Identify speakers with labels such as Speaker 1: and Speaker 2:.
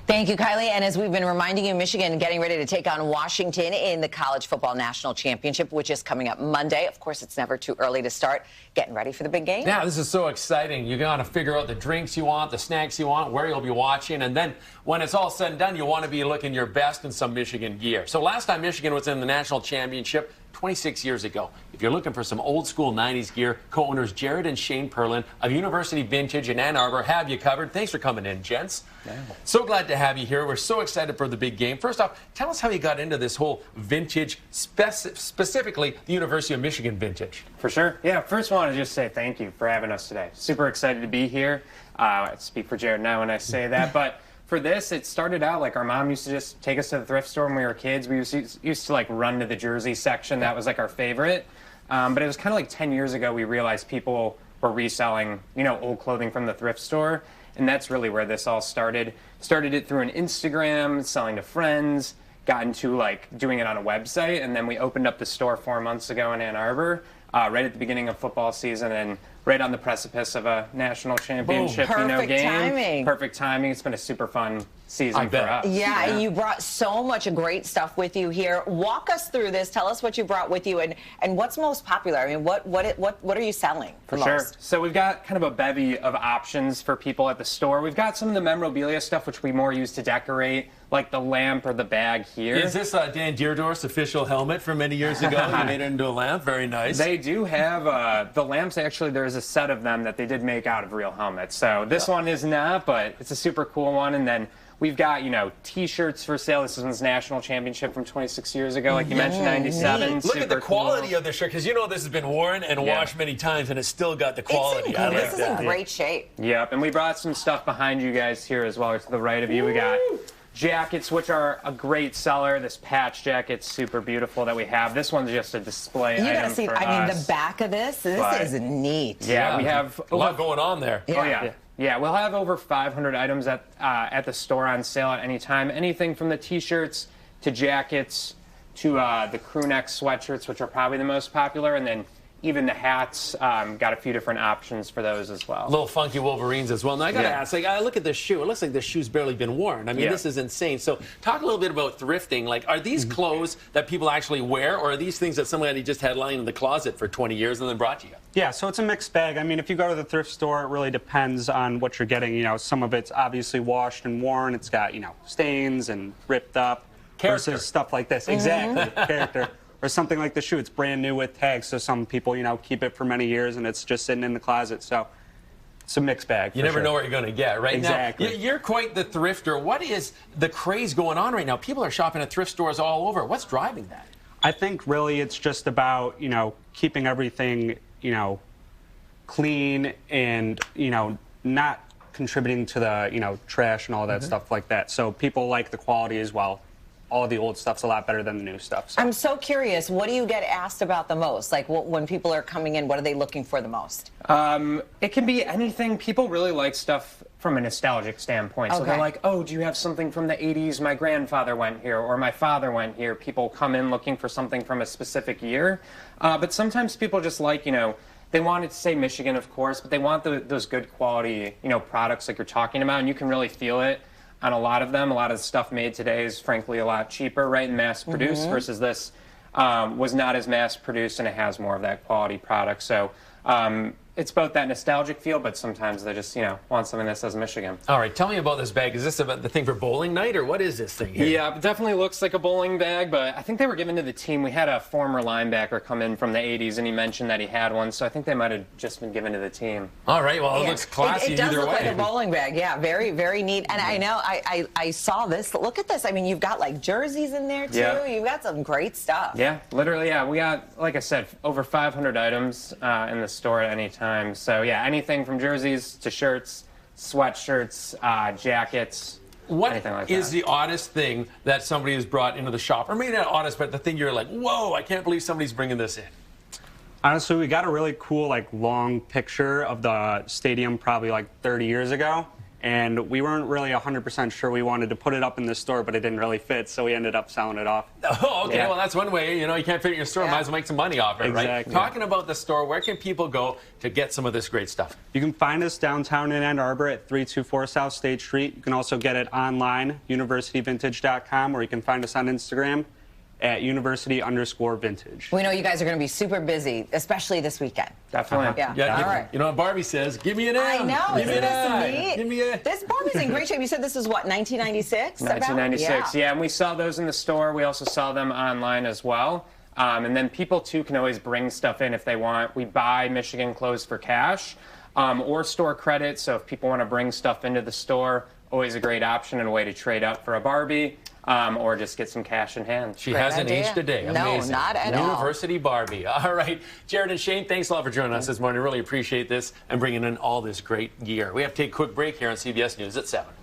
Speaker 1: Thank you, Kylie. And as we've been reminding you, Michigan getting ready to take on Washington in the College Football National Championship, which is coming up Monday. Of course, it's never too early to start getting ready for the big game.
Speaker 2: Yeah, this is so exciting. You got to figure out the drinks you want, the snacks you want, where you'll be watching. And then when it's all said and done, you want to be looking your best in some Michigan gear. So last time Michigan was in the national championship, 26 years ago. If you're looking for some old school 90s gear, co-owners Jared and Shane Perlin of University Vintage in Ann Arbor have you covered. Thanks for coming in, gents. Yeah. So glad to have you here. We're so excited for the big game. First off, tell us how you got into this whole vintage, specifically the University of Michigan vintage.
Speaker 3: For sure. Yeah, first I want to just say thank you for having us today. Super excited to be here. I speak for Jared now when I say that, but for this, it started out like our mom used to just take us to the thrift store when we were kids. We used to like run to the jersey section. That was like our favorite. But it was kind of like 10 years ago we realized people were reselling, old clothing from the thrift store. And that's really where this all started. Started it through an Instagram, selling to friends, got into like doing it on a website. And then we opened up the store 4 months ago in Ann Arbor, right at the beginning of football season and right on the precipice of a national championship, game.
Speaker 1: Timing.
Speaker 3: Perfect timing. It's been a super fun season for us.
Speaker 1: Yeah, and you brought so much great stuff with you here. Walk us through this. Tell us what you brought with you and what's most popular. I mean, what are you selling
Speaker 3: for sure? So we've got kind of a bevy of options for people at the store. We've got some of the memorabilia stuff which we more use to decorate, like the lamp or the bag here.
Speaker 2: Is this Dan Deerdorf's official helmet from many years ago? You made it into a lamp. Very nice.
Speaker 3: They do have the lamps. Actually, there's a set of them that they did make out of real helmets. So this one is not, but it's a super cool one. And then we've got, T-shirts for sale. This one's national championship from 26 years ago, like you mentioned, 97.
Speaker 2: Look at the quality of the shirt, because this has been worn and washed many times, and it's still got the quality.
Speaker 1: This is in great shape.
Speaker 3: Yep, and we brought some stuff behind you guys here as well, to the right of you. We got jackets, which are a great seller. This patch jacket's super beautiful that we have. This one's just a display item.
Speaker 1: You gotta see, the back of this is neat.
Speaker 3: Yeah, we have
Speaker 2: a lot going on there.
Speaker 3: Yeah. Oh, yeah. Yeah, we'll have over 500 items at the store on sale at any time. Anything from the T-shirts to jackets to the crew neck sweatshirts, which are probably the most popular, and then even the hats, got a few different options for those as well.
Speaker 2: Little funky Wolverines as well. Now, I got to ask, I look at this shoe. It looks like this shoe's barely been worn. I mean, this is insane. So talk a little bit about thrifting. Like, are these clothes that people actually wear, or are these things that somebody just had lying in the closet for 20 years and then brought to you?
Speaker 4: Yeah, so it's a mixed bag. I mean, if you go to the thrift store, it really depends on what you're getting. Some of it's obviously washed and worn. It's got, stains and ripped up. Versus stuff like this. Exactly. Character. Or something like the shoe, it's brand new with tags, so some people, keep it for many years and it's just sitting in the closet. So it's a mixed bag.
Speaker 2: You never know what you're going to get, right?
Speaker 4: Exactly.
Speaker 2: Now, you're quite the thrifter. What is the craze going on right now? People are shopping at thrift stores all over. What's driving that?
Speaker 4: I think really it's just about, keeping everything, clean and, not contributing to the, trash and all that stuff like that. So people like the quality as well. All the old stuff's a lot better than the new stuff. So.
Speaker 1: I'm so curious, what do you get asked about the most? Like, when people are coming in, what are they looking for the most?
Speaker 3: It can be anything. People really like stuff from a nostalgic standpoint. So they're like, oh, do you have something from the 80s? My grandfather went here, or my father went here. People come in looking for something from a specific year. But sometimes people just like, they want it to say Michigan, of course, but they want those good quality, products like you're talking about, and you can really feel it on a lot of them. A lot of the stuff made today is frankly a lot cheaper, right, and mass-produced, versus this was not as mass-produced and it has more of that quality product. So it's both that nostalgic feel, but sometimes they just, want something that says Michigan.
Speaker 2: All right, tell me about this bag. Is this about the thing for bowling night, or what is this thing here?
Speaker 3: Yeah, it definitely looks like a bowling bag, but I think they were given to the team. We had a former linebacker come in from the 80s, and he mentioned that he had one, so I think they might have just been given to the team.
Speaker 2: All right, well, it looks classy either way.
Speaker 1: It does look like a bowling bag, yeah, very, very neat. And I know, I saw this. Look at this. I mean, you've got, like, jerseys in there, too. Yeah. You've got some great stuff.
Speaker 3: Yeah, literally, yeah. We got, like I said, over 500 items in the store at any time. So, yeah, anything from jerseys to shirts, sweatshirts, jackets, anything like that.
Speaker 2: What is the oddest thing that somebody has brought into the shop? Or maybe not oddest, but the thing you're like, whoa, I can't believe somebody's bringing this in.
Speaker 4: Honestly, we got a really cool, long picture of the stadium probably 30 years ago. And we weren't really 100% sure we wanted to put it up in the store, but it didn't really fit, so we ended up selling it off.
Speaker 2: Oh, okay. Well, that's one way. You know, you can't fit it in your store. Might as well make some money off it, right?
Speaker 4: Exactly.
Speaker 2: Talking about the store, where can people go to get some of this great stuff?
Speaker 4: You can find us downtown in Ann Arbor at 324 South State Street. You can also get it online, universityvintage.com, or you can find us on Instagram at university_vintage.
Speaker 1: We know you guys are going to be super busy, especially this weekend.
Speaker 3: Definitely.
Speaker 1: Yeah. All
Speaker 2: you,
Speaker 1: right.
Speaker 2: You know what Barbie says? Give me an M.
Speaker 1: I know.
Speaker 2: Give me
Speaker 1: Isn't
Speaker 2: an
Speaker 1: this
Speaker 2: I.
Speaker 1: neat?
Speaker 2: Give me a...
Speaker 1: This Barbie's in great shape. You said this is what, 1996?
Speaker 3: 1996. Yeah, and we sell those in the store. We also sell them online as well. And then people, too, can always bring stuff in if they want. We buy Michigan clothes for cash or store credit. So if people want to bring stuff into the store, always a great option and a way to trade up for a Barbie. Or just get some cash in hand.
Speaker 2: She hasn't aged a day.
Speaker 1: No,
Speaker 2: Amazing.
Speaker 1: not at all.
Speaker 2: University Barbie. All right. Jared and Shane, thanks a lot for joining us this morning. Really appreciate this and bringing in all this great gear. We have to take a quick break here on CBS News at 7.